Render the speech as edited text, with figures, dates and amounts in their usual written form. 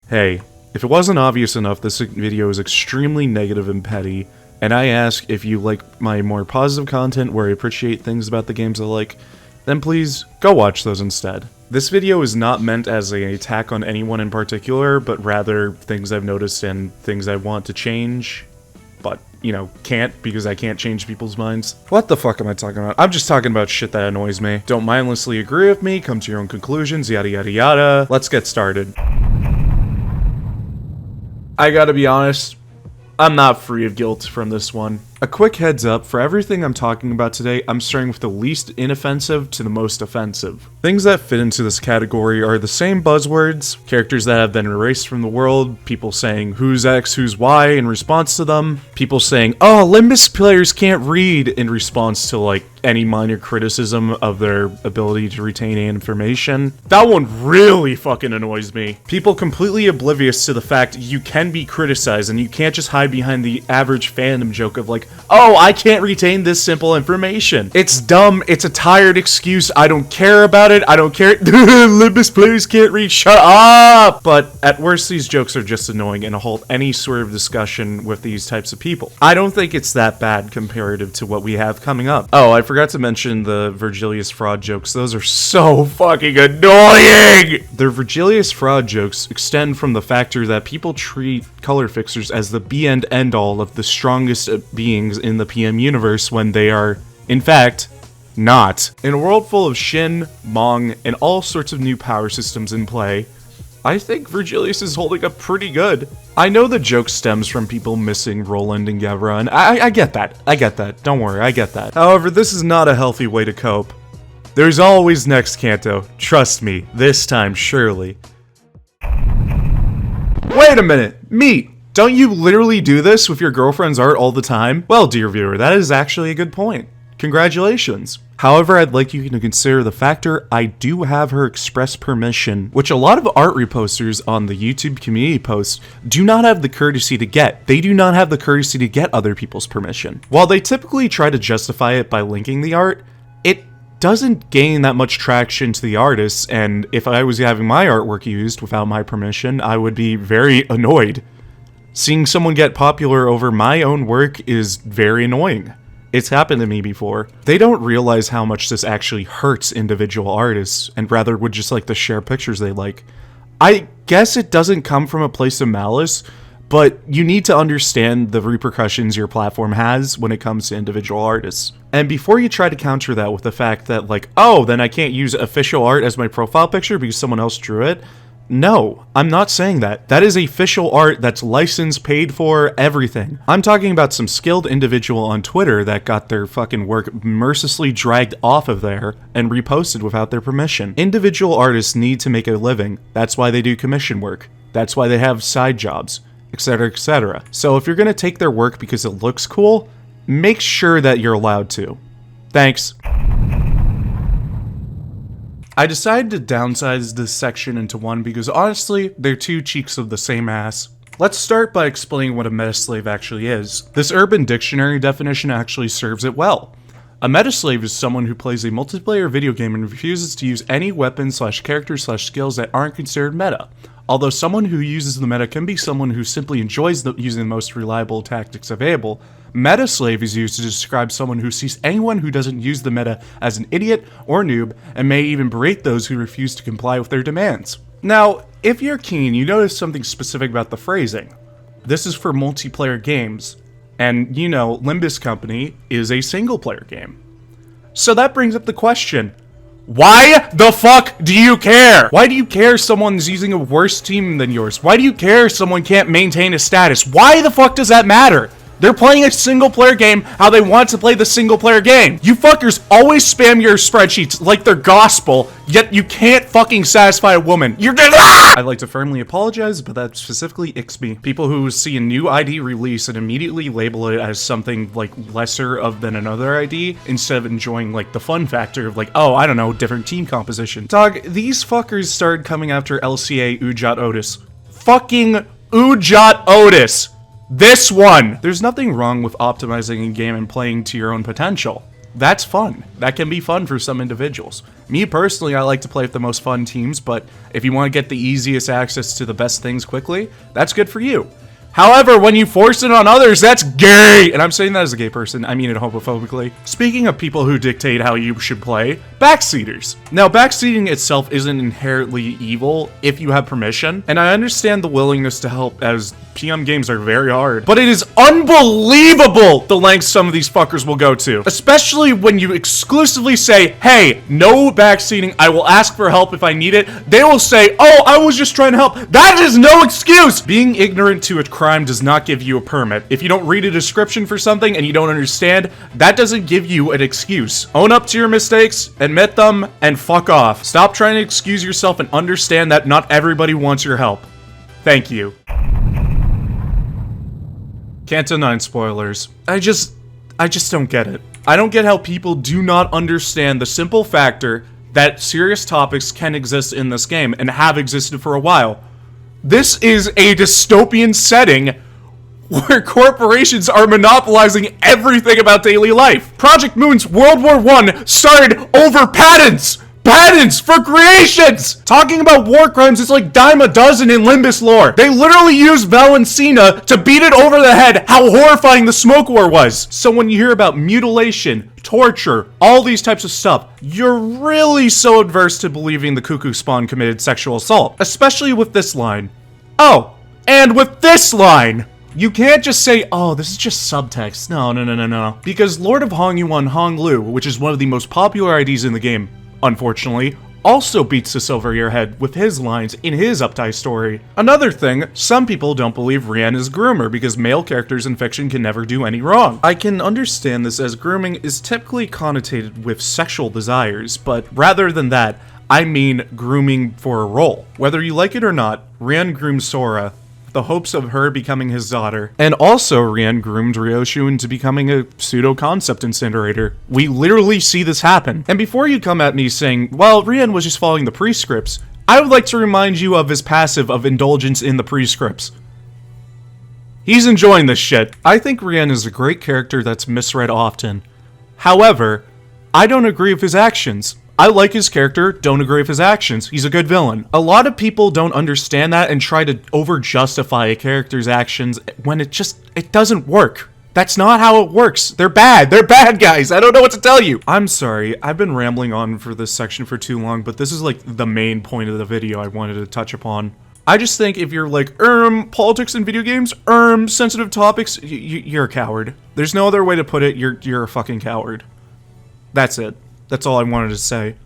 Hey, if it wasn't obvious enough, this video is extremely negative and petty, and I ask if you like my more positive content where I appreciate things about the games I like, then please go watch those instead. This video is not meant as an attack on anyone in particular, but rather things I've noticed and things I want to change, but, you know, can't because I can't change people's minds. What the fuck am I talking about? I'm just talking about shit that annoys me. Don't mindlessly agree with me, come to your own conclusions, yada yada yada. Let's get started. I gotta be honest, I'm not free of guilt from this one. A quick heads up, for everything I'm talking about today, I'm starting with the least inoffensive to the most offensive. Things that fit into this category are the same buzzwords, characters that have been erased from the world, people saying who's X, who's Y in response to them, people saying, oh, Limbus players can't read in response to like any minor criticism of their ability to retain information. That one really fucking annoys me. People completely oblivious to the fact you can be criticized and you can't just hide behind the average fandom joke of like, oh, I can't retain this simple information. It's dumb, it's a tired excuse, I don't care about it, I don't care. Limbus players can't read, shut up! But at worst, these jokes are just annoying and halt any sort of discussion with these types of people. I don't think it's that bad comparative to what we have coming up. Oh, I forgot to mention the Vigilious fraud jokes. Those are so fucking annoying! Their Vigilious fraud jokes extend from the factor that people treat color fixers as the be and end all of the strongest beings in the PM universe when they are, in fact, not. In a world full of Shin, Mong, and all sorts of new power systems in play, I think Vigilious is holding up pretty good. I know the joke stems from people missing Roland and Gevra, and I get that, don't worry, I get that. However, this is not a healthy way to cope. There's always next Kanto, trust me, this time surely. Wait a minute, Meat! Don't you literally do this with your girlfriend's art all the time? Well, dear viewer, that is actually a good point. Congratulations. However, I'd like you to consider the factor I do have her express permission, which a lot of art reposters on the YouTube community posts do not have the courtesy to get. They do not have the courtesy to get other people's permission. While they typically try to justify it by linking the art, it doesn't gain that much traction to the artists, and if I was having my artwork used without my permission, I would be very annoyed. Seeing someone get popular over my own work is very annoying. It's happened to me before. They don't realize how much this actually hurts individual artists, and rather would just like to share pictures they like. I guess it doesn't come from a place of malice, but you need to understand the repercussions your platform has when it comes to individual artists. And before you try to counter that with the fact that like, oh, then I can't use official art as my profile picture because someone else drew it, no, I'm not saying that. That is official art that's licensed, paid for, everything. I'm talking about some skilled individual on Twitter that got their fucking work mercilessly dragged off of there and reposted without their permission. Individual artists need to make a living. That's why they do commission work. That's why they have side jobs, etc., etc. So if you're gonna take their work because it looks cool, make sure that you're allowed to. Thanks. I decided to downsize this section into one because honestly, they're two cheeks of the same ass. Let's start by explaining what a metaslave actually is. This Urban Dictionary definition actually serves it well. A metaslave is someone who plays a multiplayer video game and refuses to use any weapons/characters/skills that aren't considered meta. Although someone who uses the meta can be someone who simply enjoys using the most reliable tactics available, metaslave is used to describe someone who sees anyone who doesn't use the meta as an idiot or noob, and may even berate those who refuse to comply with their demands. Now, if you're keen, you notice something specific about the phrasing. This is for multiplayer games, and you know, Limbus Company is a single-player game. So that brings up the question, why the fuck do you care? Why do you care someone's using a worse team than yours? Why do you care someone can't maintain a status? Why the fuck does that matter? They're playing a single-player game how they want to play the single-player game. You fuckers always spam your spreadsheets like they're gospel, yet you can't fucking satisfy a woman. You're just I'd like to firmly apologize, but that specifically icks me. People who see a new ID release and immediately label it as something like lesser than another ID, instead of enjoying like the fun factor of like, oh, I don't know, different team composition. Dog, these fuckers started coming after LCA Ujat Otis. Fucking Ujat Otis! This one! There's nothing wrong with optimizing a game and playing to your own potential. That's fun. That can be fun for some individuals. Me personally, I like to play with the most fun teams, but if you want to get the easiest access to the best things quickly, that's good for you. However, when you force it on others, that's gay! And I'm saying that as a gay person, I mean it homophobically. Speaking of people who dictate how you should play, backseaters. Now, backseating itself isn't inherently evil if you have permission, and I understand the willingness to help as PM games are very hard, but it is unbelievable the lengths some of these fuckers will go to. Especially when you exclusively say, hey, no backseating, I will ask for help if I need it. They will say, oh, I was just trying to help. That is no excuse! Being ignorant to a crime does not give you a permit. If you don't read a description for something and you don't understand, that doesn't give you an excuse. Own up to your mistakes, admit them, and fuck off. Stop trying to excuse yourself and understand that not everybody wants your help. Thank you. Canto 9 spoilers. I just don't get it. I don't get how people do not understand the simple factor that serious topics can exist in this game and have existed for a while. This is a dystopian setting where corporations are monopolizing everything about daily life. Project Moon's World War I started over patents! Patents for creations! Talking about war crimes is like dime a dozen in Limbus lore. They literally used Valencina to beat it over the head how horrifying the smoke war was. So when you hear about mutilation, torture, all these types of stuff, you're really so adverse to believing the cuckoo spawn committed sexual assault. Especially with this line. Oh, and with this line! You can't just say, oh, this is just subtext. No. Because Lord of Hongyuan Honglu, which is one of the most popular IDs in the game, unfortunately, also beats the silver earhead with his lines in his Updike story. Another thing, some people don't believe Rian is groomer because male characters in fiction can never do any wrong. I can understand this as grooming is typically connotated with sexual desires, but rather than that, I mean grooming for a role. Whether you like it or not, Rian groomed Sora, the hopes of her becoming his daughter. And also Rian groomed Ryoshu into becoming a pseudo-concept incinerator. We literally see this happen. And before you come at me saying, well, Rian was just following the prescripts, I would like to remind you of his passive of indulgence in the prescripts. He's enjoying this shit. I think Rian is a great character that's misread often. However, I don't agree with his actions. I like his character, don't agree with his actions. He's a good villain. A lot of people don't understand that and try to over-justify a character's actions when it doesn't work. That's not how it works. They're bad. They're bad guys. I don't know what to tell you. I'm sorry. I've been rambling on for this section for too long, but this is like the main point of the video I wanted to touch upon. I just think if you're like, politics in video games, sensitive topics, you're a coward. There's no other way to put it. You're a fucking coward. That's it. That's all I wanted to say.